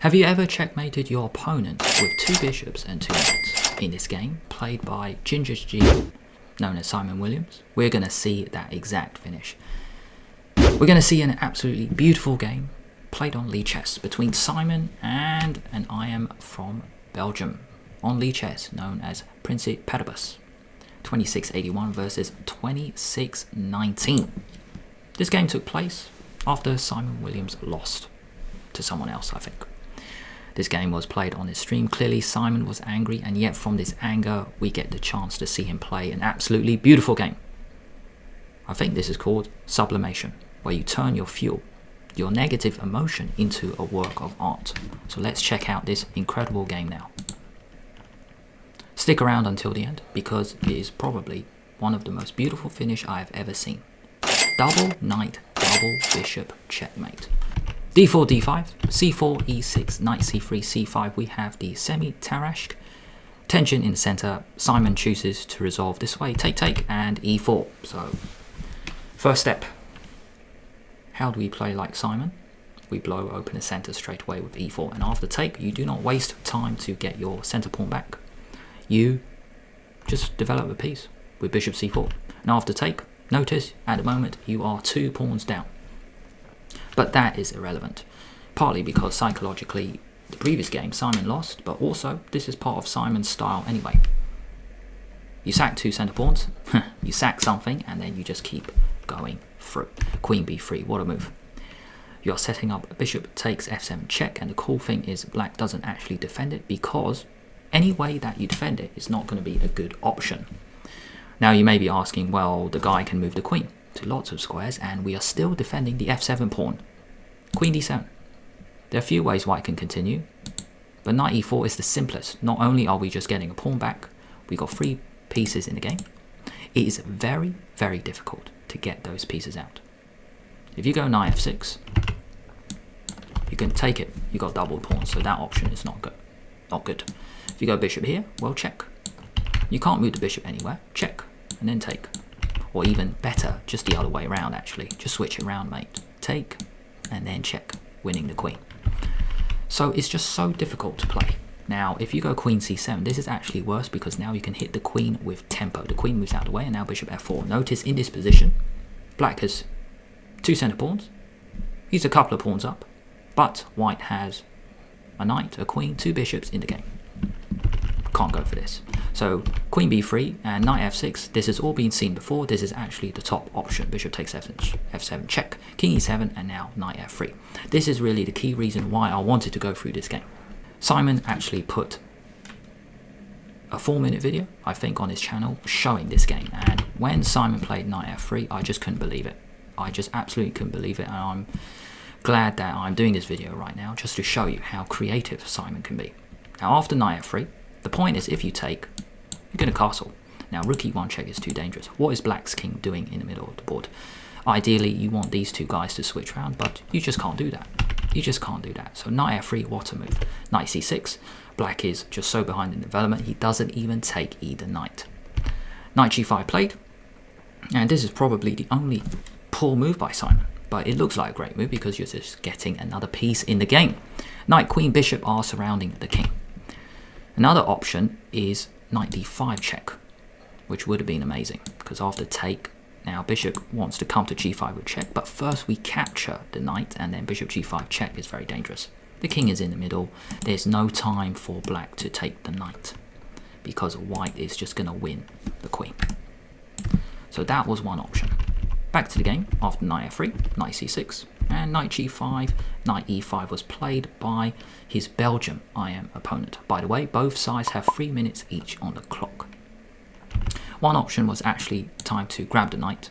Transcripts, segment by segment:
Have you ever checkmated your opponent with 2 bishops and 2 knights? In this game, played by Ginger G, known as Simon Williams, we're going to see that exact finish. We're going to see an absolutely beautiful game played on Lichess between Simon and an IM from Belgium on Lichess known as Prince Peribus. 2681 versus 2619. This game took place after Simon Williams lost to someone else, I think. This game was played on his stream. Clearly Simon was angry, and yet from this anger we get the chance to see him play an absolutely beautiful game. I think this is called sublimation, where you turn your fuel, your negative emotion, into a work of art. So let's check out this incredible game now. Stick around until the end, because it is probably one of the most beautiful finish I have ever seen. Double knight, double bishop checkmate. d4, d5, c4, e6, knight c3, c5. We have the semi-Tarashk. Tension in the center. Simon chooses to resolve this way. Take, take, and e4. So, first step. How do we play like Simon? We blow open the center straight away with e4. And after take, you do not waste time to get your center pawn back. You just develop a piece with bishop c4. And after take, notice at the moment you are 2 pawns down. But that is irrelevant, partly because psychologically the previous game Simon lost, but also this is part of Simon's style anyway. You sack 2 center pawns, you sack something, and then you just keep going through. Queen b3, what a move. You're setting up bishop takes f7 check, and the cool thing is black doesn't actually defend it, because any way that you defend it is not going to be a good option. Now you may be asking, well, the guy can move the queen to lots of squares, and we are still defending the f7 pawn. Queen d7. There are a few ways white can continue, but knight e4 is the simplest. Not only are we just getting a pawn back, we got 3 pieces in the game. It is very, very difficult to get those pieces out. If you go knight f6, you can take it. You got double pawns, so that option is not good. Not good. If you go bishop here, well, check. You can't move the bishop anywhere. Check, and then take. Or even better, just the other way around actually. Just switch it around, mate. Take, and then check, winning the queen. So it's just so difficult to play. Now, if you go queen c7, this is actually worse, because now you can hit the queen with tempo. The queen moves out of the way, and now bishop f4. Notice in this position, black has 2 center pawns. He's a couple of pawns up, but white has a knight, a queen, 2 bishops in the game. Can't go for this. So queen b3 and knight f6, this has all been seen before. This is actually the top option. Bishop takes f7 check, king e7, and now knight f3. This is really the key reason why I wanted to go through this game. Simon actually put a 4-minute video, I think, on his channel showing this game, and when Simon played knight f3, I just couldn't believe it. I just absolutely couldn't believe it, and I'm glad that I'm doing this video right now just to show you how creative Simon can be. Now after knight f3, the point is, if you take, you're going to castle. Now rook e1 check is too dangerous. What is black's king doing in the middle of the board? Ideally you want these 2 guys to switch around, but you just can't do that. You just can't do that. So knight f3, what a move. Knight c6, black is just so behind in development, he doesn't even take either knight. Knight g5 played, and this is probably the only poor move by Simon, but it looks like a great move because you're just getting another piece in the game. Knight, queen, bishop are surrounding the king. Another option is knight d5 check, which would have been amazing, because after take, now bishop wants to come to g5 with check, but first we capture the knight, and then bishop g5 check is very dangerous. The king is in the middle. There's no time for black to take the knight, because white is just going to win the queen. So that was one option. Back to the game after knight f3, knight c6, and knight g5, knight e5 was played by his Belgium IM opponent. By the way, both sides have 3 minutes each on the clock. One option was actually time to grab the knight.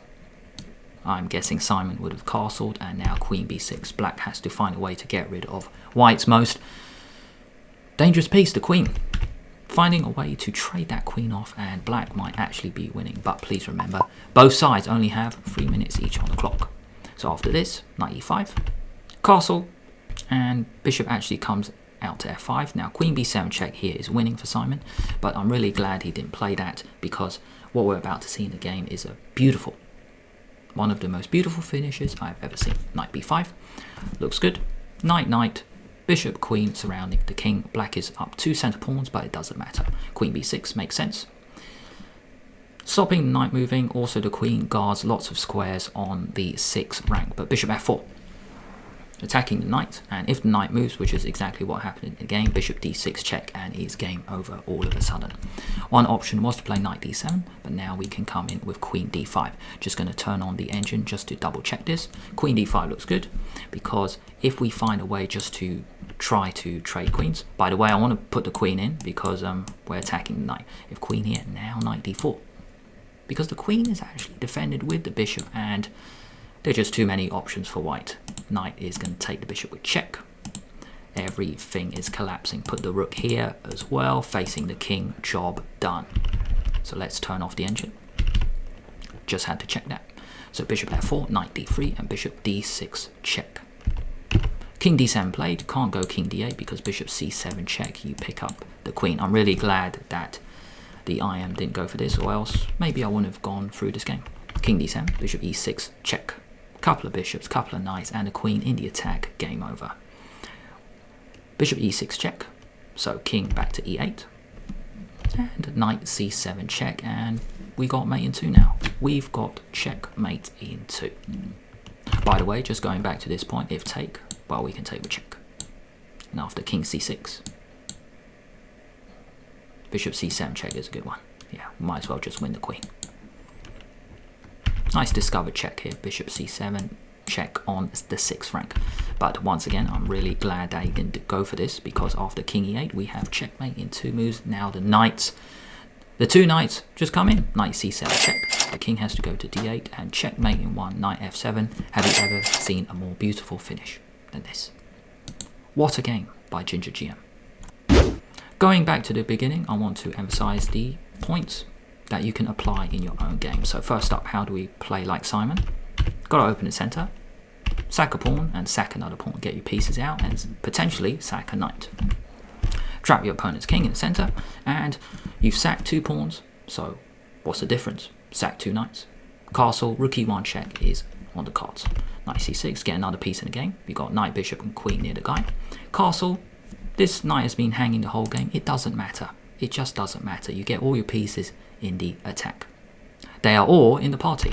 I'm guessing Simon would have castled, and now queen b6. Black has to find a way to get rid of white's most dangerous piece, the queen. Finding a way to trade that queen off, and black might actually be winning. But please remember, both sides only have 3 minutes each on the clock. So after this, knight e5, castle, and bishop actually comes out to f5. Now queen b7 check here is winning for Simon, but I'm really glad he didn't play that, because what we're about to see in the game is a beautiful, one of the most beautiful finishes I've ever seen. Knight b5, looks good. Knight, knight, Bishop, queen surrounding the king. Black is up 2 center pawns, but it doesn't matter. Queen b6 makes sense. Stopping the knight moving, also the queen guards lots of squares on the 6th rank, but bishop f4. Attacking the knight, and if the knight moves, which is exactly what happened in the game, bishop d6 check, and it's game over all of a sudden. One option was to play knight d7, but now we can come in with queen d5. Just going to turn on the engine just to double check this. Queen d5 looks good, because if we find a way just to try to trade queens, by the way, I want to put the queen in because we're attacking the knight. If queen here, now knight d4. Because the queen is actually defended with the bishop, and there are just too many options for white. Knight is going to take the bishop with check. Everything is collapsing. Put the rook here as well, facing the king. Job done. So let's turn off the engine. Just had to check that. So bishop f4, knight d3, and bishop d6 check. King d7 played. Can't go king d8 because bishop c7 check. You pick up the queen. I'm really glad that the IM didn't go for this, or else maybe I wouldn't have gone through this game. King d7, bishop e6 check. Couple of bishops, couple of knights, and a queen in the attack. Game over. Bishop e6 check. So king back to e8. And knight c7 check, and we got mate in 2 now. We've got checkmate in 2. By the way, just going back to this point, if take, well, we can take with check. And after king c6, bishop c7 check is a good one. Yeah, might as well just win the queen. Nice discovered check here, bishop c7 check on the 6th rank. But once again, I'm really glad that he didn't go for this, because after king e8 we have checkmate in 2 moves. Now the knights, the 2 knights just come in. Knight c7 check. The king has to go to d8 and checkmate in 1. Knight f7. Have you ever seen a more beautiful finish than this? What a game by Ginger GM. Going back to the beginning, I want to emphasize the points that you can apply in your own game. So first up, how do we play like Simon? Got to open the center, sack a pawn and sack another pawn, get your pieces out and potentially sack a knight. Trap your opponent's king in the center, and you've sacked 2 pawns, so what's the difference? Sack 2 knights. Castle, rook e1 check is on the cards. Knight c6, get another piece in the game. You've got knight, bishop and queen near the guy. Castle, this knight has been hanging the whole game. It doesn't matter. It just doesn't matter. You get all your pieces in the attack. They are all in the party.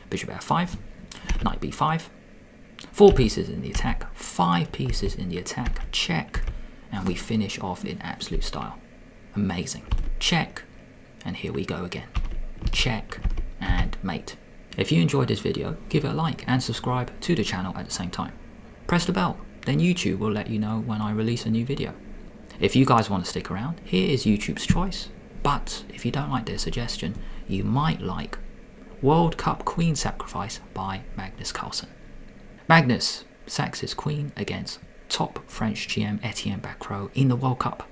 Bishop f5, knight b5, 4 pieces in the attack, 5 pieces in the attack, check, and we finish off in absolute style. Amazing. Check, and here we go again. Check, and mate. If you enjoyed this video, give it a like and subscribe to the channel at the same time. Press the bell, then YouTube will let you know when I release a new video. If you guys want to stick around, here is YouTube's choice. But if you don't like their suggestion, you might like World Cup Queen Sacrifice by Magnus Carlsen. Magnus sacks his queen against top French GM Etienne Bacrot in the World Cup.